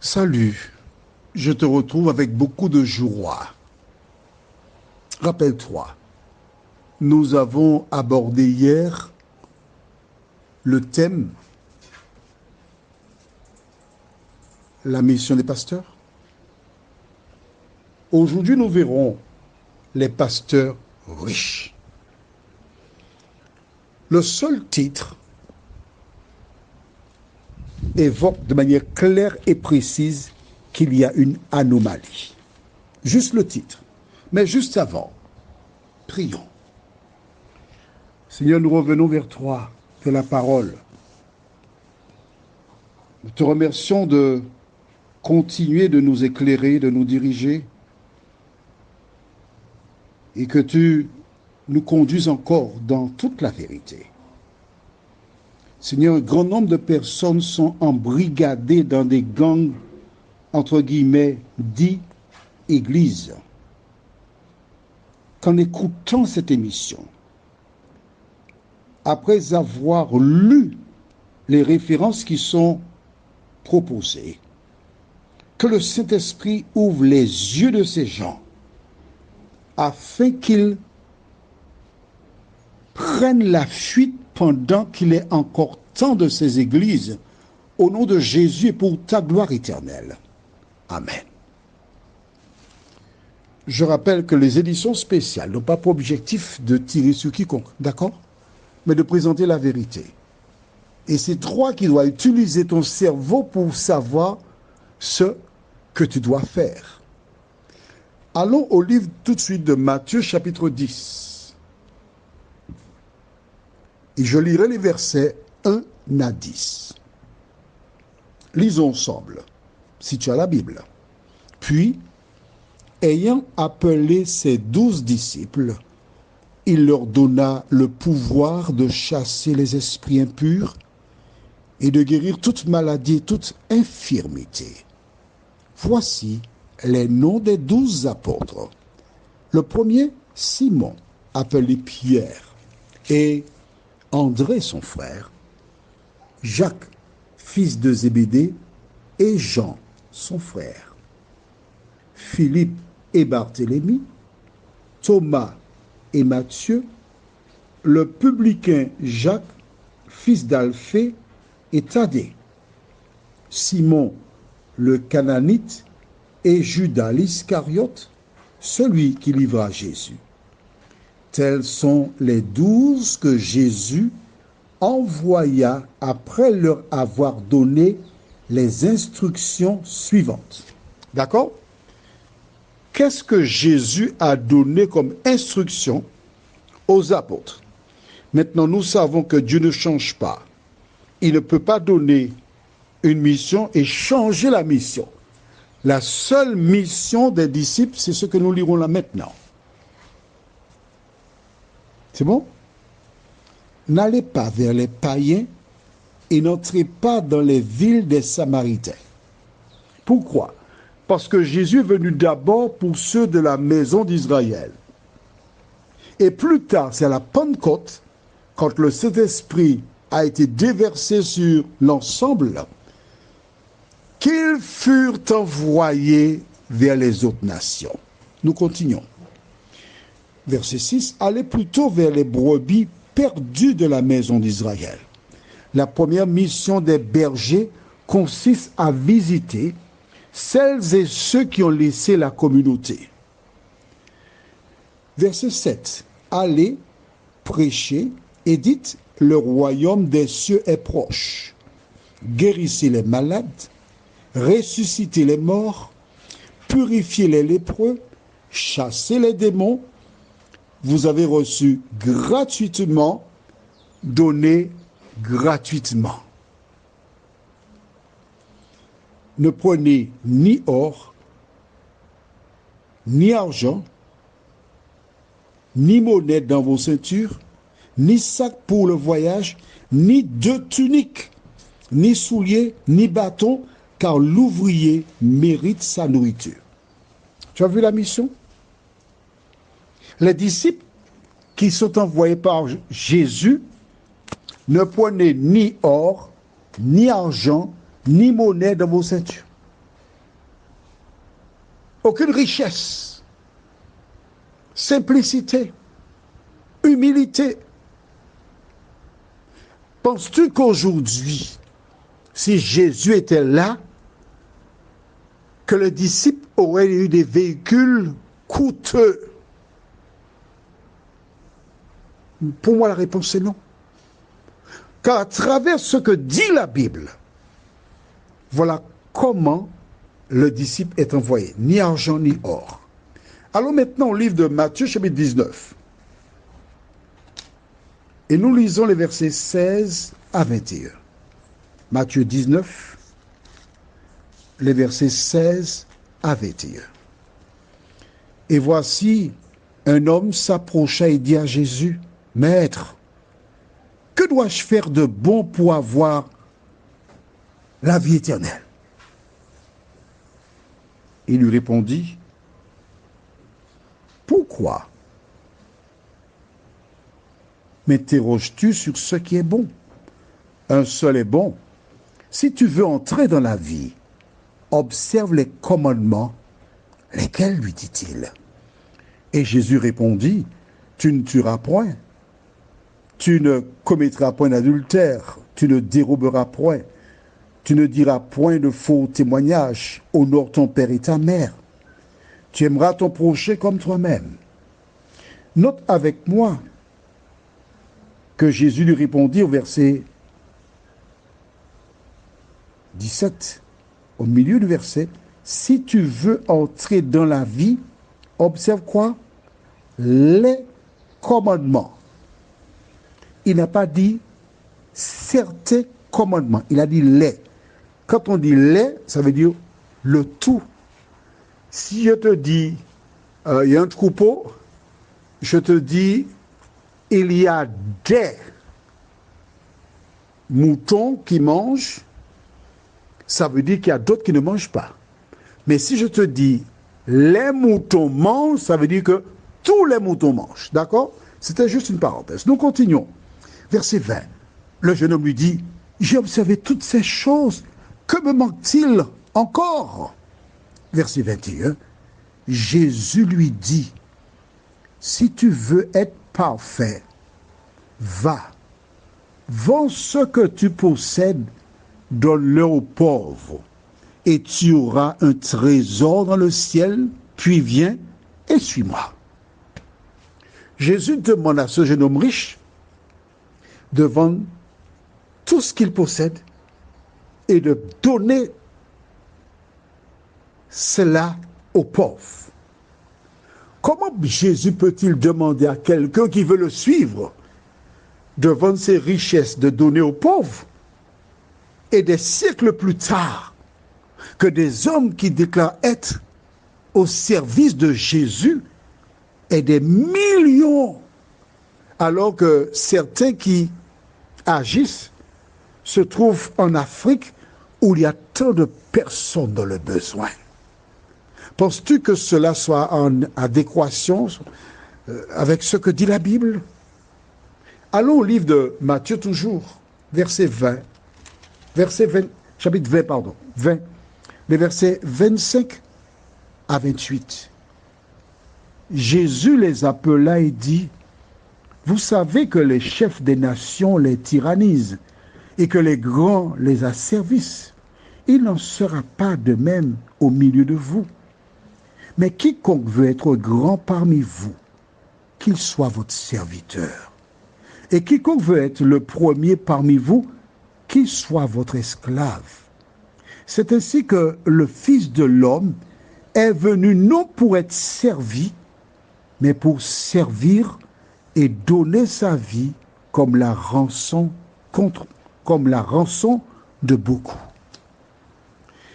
Salut, je te retrouve avec beaucoup de joie. Rappelle-toi, nous avons abordé hier le thème la mission des pasteurs. Aujourd'hui, nous verrons les pasteurs riches. Le seul titre évoque de manière claire et précise qu'il y a une anomalie. Juste le titre. Mais juste avant, prions. Seigneur, nous revenons vers toi, de la parole. Nous te remercions de continuer de nous éclairer, de nous diriger, et que tu nous conduises encore dans toute la vérité. Seigneur, un grand nombre de personnes sont embrigadées dans des gangs, entre guillemets, dits églises. Qu'en écoutant cette émission, après avoir lu les références qui sont proposées, que le Saint-Esprit ouvre les yeux de ces gens afin qu'ils prennent la fuite pendant qu'il est encore temps de ces églises, au nom de Jésus et pour ta gloire éternelle. Amen. Je rappelle que les éditions spéciales n'ont pas pour objectif de tirer sur quiconque, d'accord? Mais de présenter la vérité. Et c'est toi qui dois utiliser ton cerveau pour savoir ce que tu dois faire. Allons au livre tout de suite de Matthieu chapitre 10. Et je lirai les versets 1 à 10. Lisons ensemble, si tu as la Bible. Puis, ayant appelé ses 12 disciples, il leur donna le pouvoir de chasser les esprits impurs et de guérir toute maladie et toute infirmité. Voici les noms des 12 apôtres. Le premier, Simon, appelé Pierre, et André, son frère, Jacques, fils de Zébédée, et Jean, son frère, Philippe et Barthélemy, Thomas et Matthieu, le publicain Jacques, fils d'Alphée, et Thaddée, Simon le Cananite, et Judas l'Iscariote, celui qui livra Jésus. Tels sont les 12 que Jésus envoya après leur avoir donné les instructions suivantes. D'accord? Qu'est-ce que Jésus a donné comme instruction aux apôtres? Maintenant, nous savons que Dieu ne change pas. Il ne peut pas donner une mission et changer la mission. La seule mission des disciples, c'est ce que nous lirons là maintenant. C'est bon? N'allez pas vers les païens et n'entrez pas dans les villes des Samaritains. Pourquoi? Parce que Jésus est venu d'abord pour ceux de la maison d'Israël. Et plus tard, c'est à la Pentecôte, quand le Saint-Esprit a été déversé sur l'ensemble, qu'ils furent envoyés vers les autres nations. Nous continuons. Verset 6, allez plutôt vers les brebis perdues de la maison d'Israël. La première mission des bergers consiste à visiter celles et ceux qui ont laissé la communauté. Verset 7, allez prêcher et dites, le royaume des cieux est proche. Guérissez les malades, ressuscitez les morts, purifiez les lépreux, chassez les démons. Vous avez reçu gratuitement, donnez gratuitement. Ne prenez ni or, ni argent, ni monnaie dans vos ceintures, ni sac pour le voyage, ni deux tuniques, ni souliers, ni bâton, car l'ouvrier mérite sa nourriture. Tu as vu la mission? Les disciples qui sont envoyés par Jésus ne prenaient ni or, ni argent, ni monnaie dans vos ceintures. aucune richesse, simplicité, humilité. Penses-tu qu'aujourd'hui, si Jésus était là, que le disciple aurait eu des véhicules coûteux? Pour moi, la réponse est non. Car à travers ce que dit la Bible, voilà comment le disciple est envoyé. Ni argent, ni or. Allons maintenant au livre de Matthieu, chapitre 19. Et nous lisons les versets 16 à 21. Matthieu 19, les versets 16 à 21. Et voici, un homme s'approcha et dit à Jésus, « Maître, que dois-je faire de bon pour avoir la vie éternelle ?» Il lui répondit, « Pourquoi m'interroges-tu sur ce qui est bon? Un seul est bon. Si tu veux entrer dans la vie, observe les commandements. Lesquels, lui dit-il? Et Jésus répondit, tu ne tueras point, tu ne commettras point d'adultère, tu ne déroberas point, tu ne diras point de faux témoignages, honore ton père et ta mère, tu aimeras ton prochain comme toi-même. Note avec moi que Jésus lui répondit au verset 17, au milieu du verset, si tu veux entrer dans la vie, observe quoi? Les commandements. Il n'a pas dit certains commandements, il a dit les. Quand on dit les, ça veut dire le tout. Si je te dis, il y a un troupeau, je te dis, il y a des moutons qui mangent, ça veut dire qu'il y a d'autres qui ne mangent pas. Mais si je te dis, les moutons mangent, ça veut dire que tous les moutons mangent. D'accord? C'était juste une parenthèse. Nous continuons. Verset 20. Le jeune homme lui dit, j'ai observé toutes ces choses. Que me manque-t-il encore? Verset 21. Jésus lui dit, si tu veux être parfait, va, vends ce que tu possèdes, donne-le aux pauvres, et tu auras un trésor dans le ciel, puis viens et suis-moi. Jésus demande à ce jeune homme riche de vendre tout ce qu'il possède et de donner cela aux pauvres. Comment Jésus peut-il demander à quelqu'un qui veut le suivre de vendre ses richesses, de donner aux pauvres? Et des siècles plus tard, que des hommes qui déclarent être au service de Jésus aient des millions, alors que certains qui agissent se trouvent en Afrique où il y a tant de personnes dans le besoin. Penses-tu que cela soit en adéquation avec ce que dit la Bible? Allons au livre de Matthieu toujours, verset 20. Chapitre 20, les versets 25 à 28. Jésus les appela et dit, vous savez que les chefs des nations les tyrannisent et que les grands les asservissent. Il n'en sera pas de même au milieu de vous. Mais quiconque veut être grand parmi vous, qu'il soit votre serviteur. Et quiconque veut être le premier parmi vous, qu'il soit votre esclave. C'est ainsi que le Fils de l'homme est venu non pour être servi, mais pour servir et donner sa vie comme la rançon de beaucoup.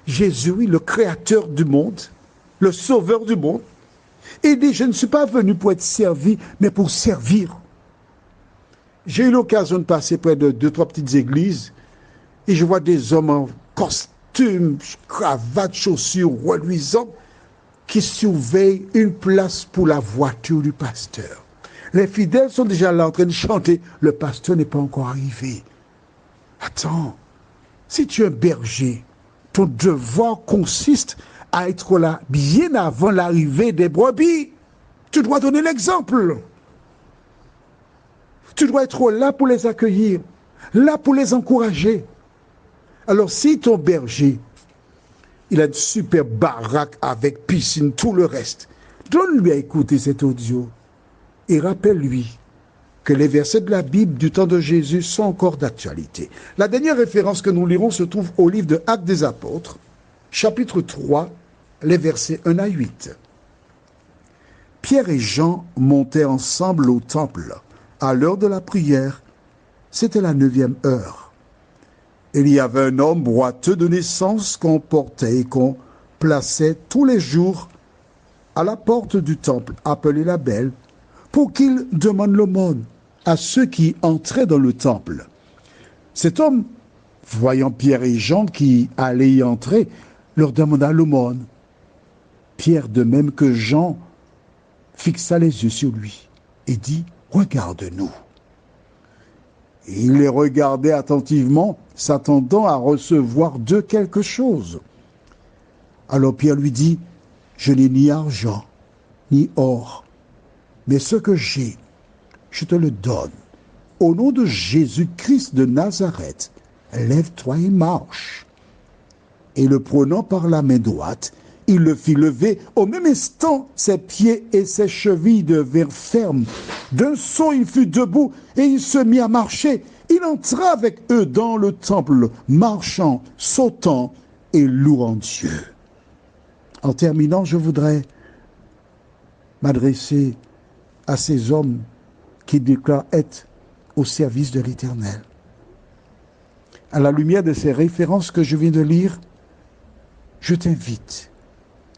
Jésus, le créateur du monde, le sauveur du monde, il dit, je ne suis pas venu pour être servi, mais pour servir. J'ai eu l'occasion de passer près de 2-3 petites églises et je vois des hommes en costume, cravate, chaussures reluisantes qui surveillent une place pour la voiture du pasteur. Les fidèles sont déjà là en train de chanter. Le pasteur n'est pas encore arrivé. Attends, si tu es un berger, ton devoir consiste à être là bien avant l'arrivée des brebis. Tu dois donner l'exemple. Tu dois être là pour les accueillir, là pour les encourager. Alors si ton berger, il a une super baraque avec piscine, tout le reste, donne-lui à écouter cet audio et rappelle-lui que les versets de la Bible du temps de Jésus sont encore d'actualité. La dernière référence que nous lirons se trouve au livre de Actes des Apôtres, chapitre 3, les versets 1 à 8. Pierre et Jean montaient ensemble au temple à l'heure de la prière. C'était la 9e heure. Il y avait un homme boiteux de naissance qu'on portait et qu'on plaçait tous les jours à la porte du temple, appelé la Belle, pour qu'il demande l'aumône à ceux qui entraient dans le temple. Cet homme, voyant Pierre et Jean qui allaient y entrer, leur demanda l'aumône. Pierre, de même que Jean, fixa les yeux sur lui et dit « Regarde-nous ». Il les regardait attentivement, s'attendant à recevoir d'eux quelque chose. Alors Pierre lui dit « Je n'ai ni argent, ni or, mais ce que j'ai, je te le donne. Au nom de Jésus-Christ de Nazareth, lève-toi et marche. » Et le prenant par la main droite, il le fit lever. Au même instant, ses pieds et ses chevilles devinrent fermes. D'un saut, il fut debout et il se mit à marcher. Il entra avec eux dans le temple, marchant, sautant et louant Dieu. En terminant, je voudrais m'adresser à ces hommes qui déclarent être au service de l'Éternel. À la lumière de ces références que je viens de lire, je t'invite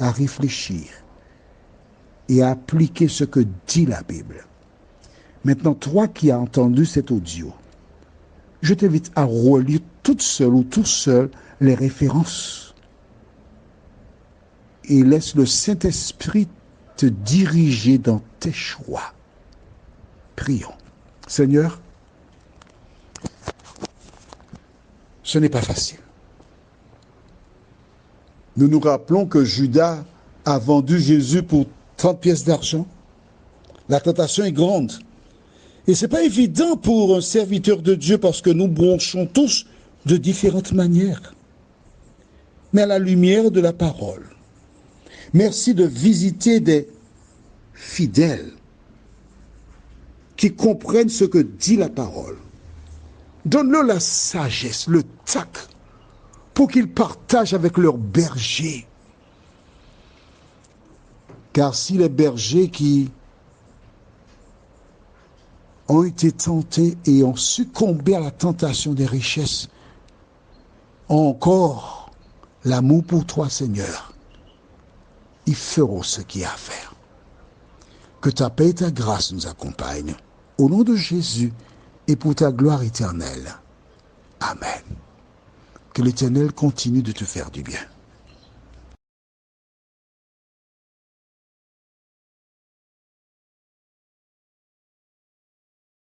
à réfléchir et à appliquer ce que dit la Bible. Maintenant, toi qui as entendu cet audio, je t'invite à relire toute seule ou tout seul les références et laisse le Saint-Esprit te diriger dans tes choix. Prions. Seigneur, ce n'est pas facile. Nous nous rappelons que Judas a vendu Jésus pour 30 pièces d'argent. La tentation est grande. Et ce n'est pas évident pour un serviteur de Dieu parce que nous bronchons tous de différentes manières. Mais à la lumière de la parole, merci de visiter des fidèles qui comprennent ce que dit la parole. Donne-leur la sagesse, le tact, pour qu'ils partagent avec leurs bergers. Car si les bergers qui ont été tentés et ont succombé à la tentation des richesses ont encore l'amour pour toi, Seigneur, ils feront ce qu'il y a à faire. Que ta paix et ta grâce nous accompagnent. Au nom de Jésus et pour ta gloire éternelle. Amen. Que l'Éternel continue de te faire du bien.